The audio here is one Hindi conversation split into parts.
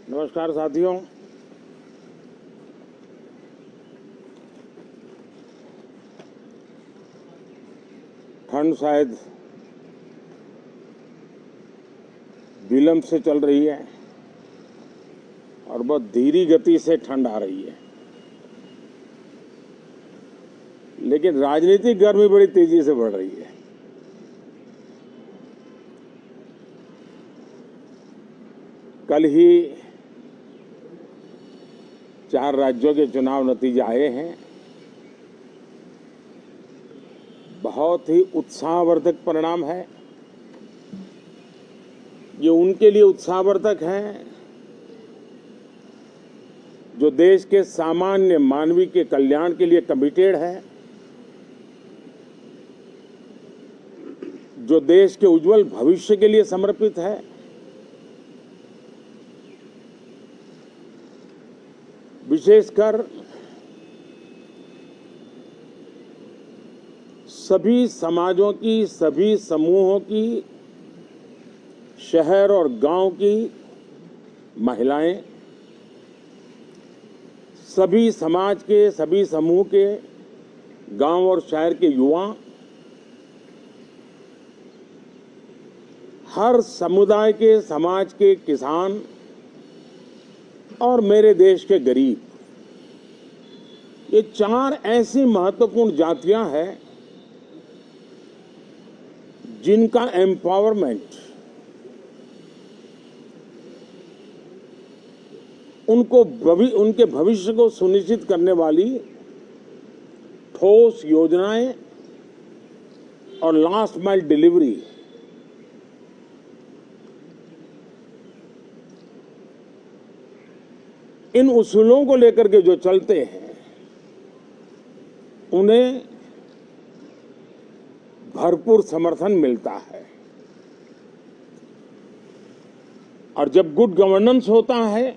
नमस्कार साथियों। ठंड शायद विलंब से चल रही है और बहुत धीमी गति से ठंड आ रही है, लेकिन राजनीतिक गर्मी बड़ी तेजी से बढ़ रही है। कल ही 4 राज्यों के चुनाव नतीजे आए हैं। बहुत ही उत्साहवर्धक परिणाम है। ये उनके लिए उत्साहवर्धक है जो देश के सामान्य मानवी के कल्याण के लिए कमिटेड है, जो देश के उज्जवल भविष्य के लिए समर्पित है, विशेषकर सभी समाजों की, सभी समूहों की, शहर और गांव की महिलाएं, सभी समाज के, सभी समूह के, गांव और शहर के युवा, हर समुदाय के, समाज के किसान और मेरे देश के गरीब, ये 4 ऐसी महत्वपूर्ण जातियां हैं जिनका एम्पावरमेंट, उनके भविष्य को सुनिश्चित करने वाली ठोस योजनाएं और लास्ट माइल डिलीवरी, इन उसूलों को लेकर के जो चलते हैं उन्हें भरपूर समर्थन मिलता है। और जब गुड गवर्नेंस होता है,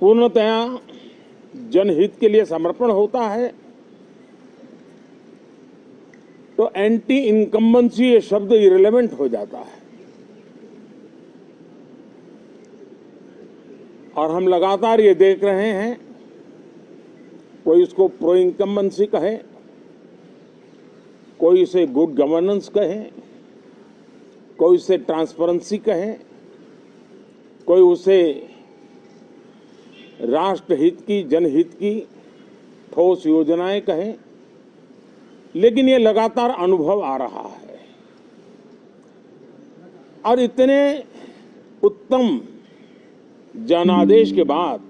पूर्णतया जनहित के लिए समर्पण होता है, तो एंटी इनकम्बेंसी ये शब्द इरेलेवेंट हो जाता है। और हम लगातार ये देख रहे हैं, कोई इसको प्रो इनकम्बेंसी कहे, कोई इसे गुड गवर्नेंस कहे, कोई इसे ट्रांसपेरेंसी कहे, कोई उसे राष्ट्रहित की, जनहित की ठोस योजनाएं कहें, लेकिन ये लगातार अनुभव आ रहा है। और इतने उत्तम जनादेश के बाद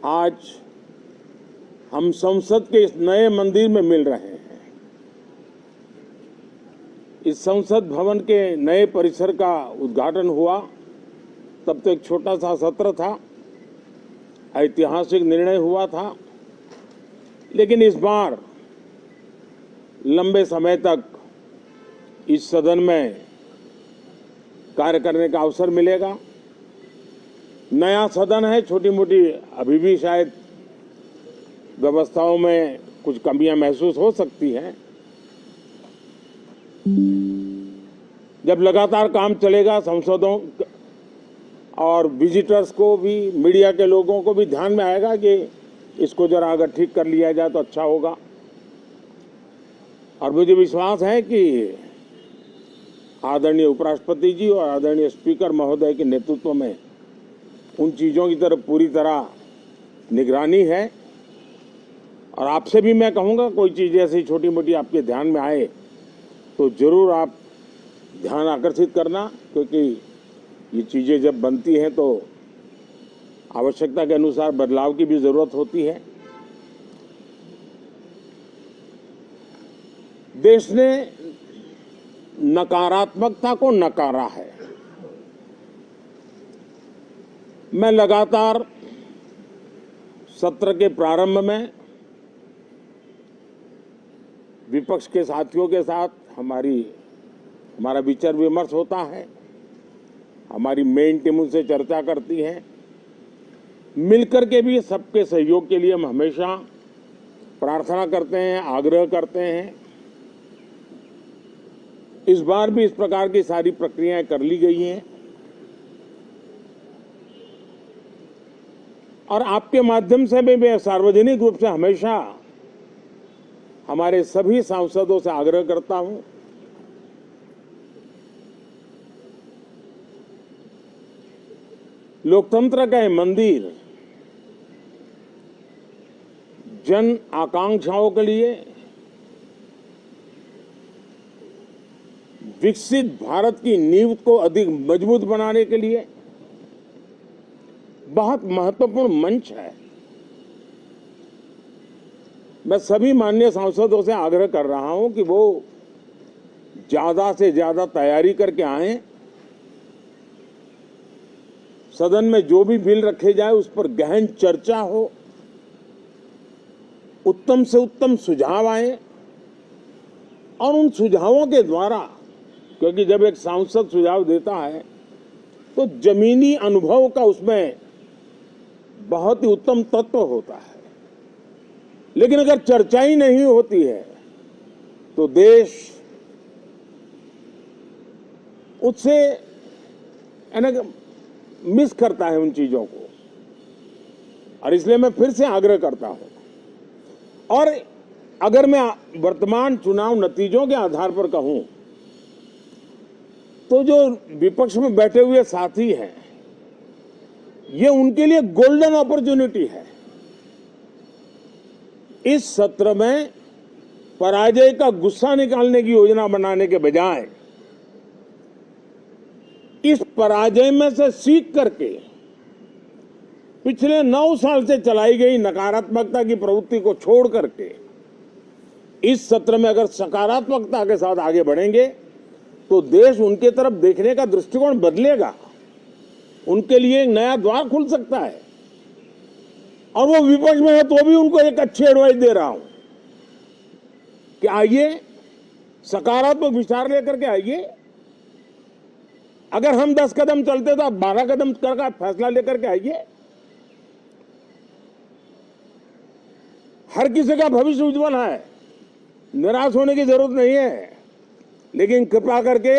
आज हम संसद के इस नए मंदिर में मिल रहे हैं। इस संसद भवन के नए परिसर का उद्घाटन हुआ, तब तो एक छोटा सा सत्र था, ऐतिहासिक निर्णय हुआ था, लेकिन इस बार लंबे समय तक इस सदन में कार्य करने का अवसर मिलेगा। नया सदन है, छोटी मोटी अभी भी शायद व्यवस्थाओं में कुछ कमियां महसूस हो सकती हैं। जब लगातार काम चलेगा, सांसदों और विजिटर्स को भी, मीडिया के लोगों को भी ध्यान में आएगा कि इसको जरा अगर ठीक कर लिया जाए तो अच्छा होगा। और मुझे विश्वास है कि आदरणीय उपराष्ट्रपति जी और आदरणीय स्पीकर महोदय के नेतृत्व में उन चीज़ों की तरफ पूरी तरह निगरानी है। और आपसे भी मैं कहूँगा, कोई चीज़ ऐसी छोटी मोटी आपके ध्यान में आए तो ज़रूर आप ध्यान आकर्षित करना, क्योंकि ये चीज़ें जब बनती हैं तो आवश्यकता के अनुसार बदलाव की भी ज़रूरत होती है। देश ने नकारात्मकता को नकारा है। मैं लगातार सत्र के प्रारंभ में विपक्ष के साथियों के साथ हमारा विचार विमर्श होता है, हमारी मेन टीम उनसे चर्चा करती है। मिलकर के भी सबके सहयोग के लिए हम हमेशा प्रार्थना करते हैं, आग्रह करते हैं। इस बार भी इस प्रकार की सारी प्रक्रियाएं कर ली गई हैं और आपके माध्यम से भी मैं सार्वजनिक रूप से हमेशा हमारे सभी सांसदों से आग्रह करता हूं, लोकतंत्र का ये मंदिर जन आकांक्षाओं के लिए विकसित भारत की नींव को अधिक मजबूत बनाने के लिए बहुत महत्वपूर्ण मंच है। मैं सभी माननीय सांसदों से आग्रह कर रहा हूं कि वो ज्यादा से ज्यादा तैयारी करके आएं, सदन में जो भी बिल रखे जाए उस पर गहन चर्चा हो, उत्तम से उत्तम सुझाव आए और उन सुझावों के द्वारा, क्योंकि जब एक सांसद सुझाव देता है तो जमीनी अनुभव का उसमें बहुत ही उत्तम तत्व होता है, लेकिन अगर चर्चा ही नहीं होती है तो देश उससे मिस करता है उन चीजों को। और इसलिए मैं फिर से आग्रह करता हूं, और अगर मैं वर्तमान चुनाव नतीजों के आधार पर कहूं तो जो विपक्ष में बैठे हुए साथी हैं, ये उनके लिए गोल्डन अपॉर्चुनिटी है। इस सत्र में पराजय का गुस्सा निकालने की योजना बनाने के बजाय इस पराजय में से सीख करके पिछले 9 साल से चलाई गई नकारात्मकता की प्रवृत्ति को छोड़ करके इस सत्र में अगर सकारात्मकता के साथ आगे बढ़ेंगे तो देश उनके तरफ देखने का दृष्टिकोण बदलेगा, उनके लिए एक नया द्वार खुल सकता है। और वो विपक्ष में है तो भी उनको एक अच्छी एडवाइस दे रहा हूं कि आइए, सकारात्मक विचार लेकर के आइए। अगर हम 10 कदम चलते तो आप 12 कदम करके फैसला लेकर के आइए। हर किसी का भविष्य उज्जवल है, निराश होने की जरूरत नहीं है, लेकिन कृपा करके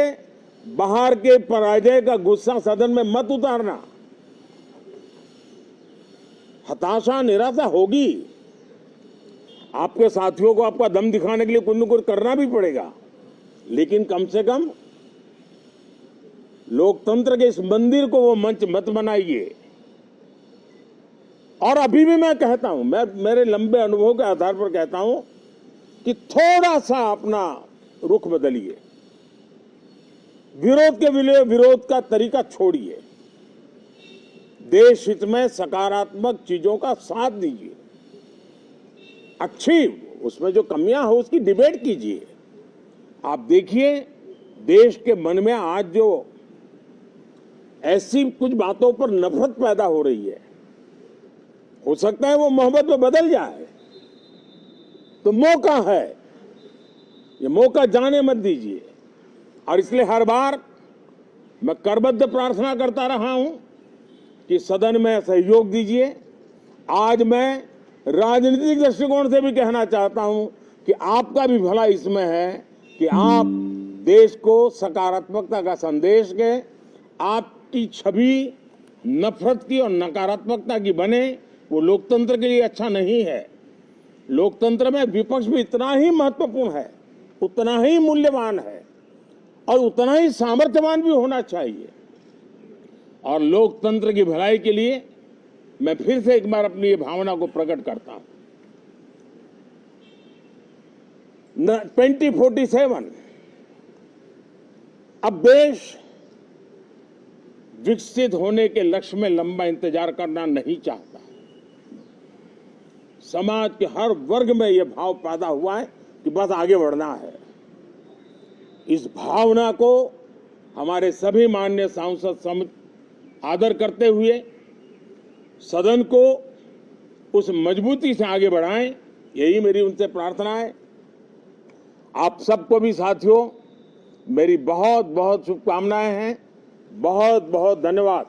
बाहर के पराजय का गुस्सा सदन में मत उतारना। हताशा, निराशा होगी, आपके साथियों को आपका दम दिखाने के लिए कुछ न कुछ करना भी पड़ेगा, लेकिन कम से कम लोकतंत्र के इस मंदिर को वो मंच मत बनाइए। और अभी भी मैं कहता हूं, मैं मेरे लंबे अनुभव के आधार पर कहता हूं कि थोड़ा सा अपना रुख बदलिए, विरोध के लिए विरोध का तरीका छोड़िए, देश हित में सकारात्मक चीजों का साथ दीजिए, अच्छी उसमें जो कमियां हो उसकी डिबेट कीजिए। आप देखिए देश के मन में आज जो ऐसी कुछ बातों पर नफरत पैदा हो रही है, हो सकता है वो मोहब्बत में बदल जाए, तो मौका है, ये मौका जाने मत दीजिए। और इसलिए हर बार मैं करबद्ध प्रार्थना करता रहा हूं कि सदन में सहयोग दीजिए। आज मैं राजनीतिक दृष्टिकोण से भी कहना चाहता हूं कि आपका भी भला इसमें है कि आप देश को सकारात्मकता का संदेश दें, आपकी छवि नफरत की और नकारात्मकता की बने, वो लोकतंत्र के लिए अच्छा नहीं है। लोकतंत्र में विपक्ष भी इतना ही महत्वपूर्ण है, उतना ही मूल्यवान है और उतना ही सामर्थ्यवान भी होना चाहिए। और लोकतंत्र की भलाई के लिए मैं फिर से एक बार अपनी ये भावना को प्रकट करता हूं। 2047 अब देश विकसित होने के लक्ष्य में लंबा इंतजार करना नहीं चाहता। समाज के हर वर्ग में यह भाव पैदा हुआ है कि बस आगे बढ़ना है। इस भावना को हमारे सभी माननीय सांसद आदर करते हुए सदन को उस मजबूती से आगे बढ़ाएं, यही मेरी उनसे प्रार्थना है। आप सबको भी साथियों मेरी बहुत बहुत शुभकामनाएं हैं। बहुत बहुत धन्यवाद।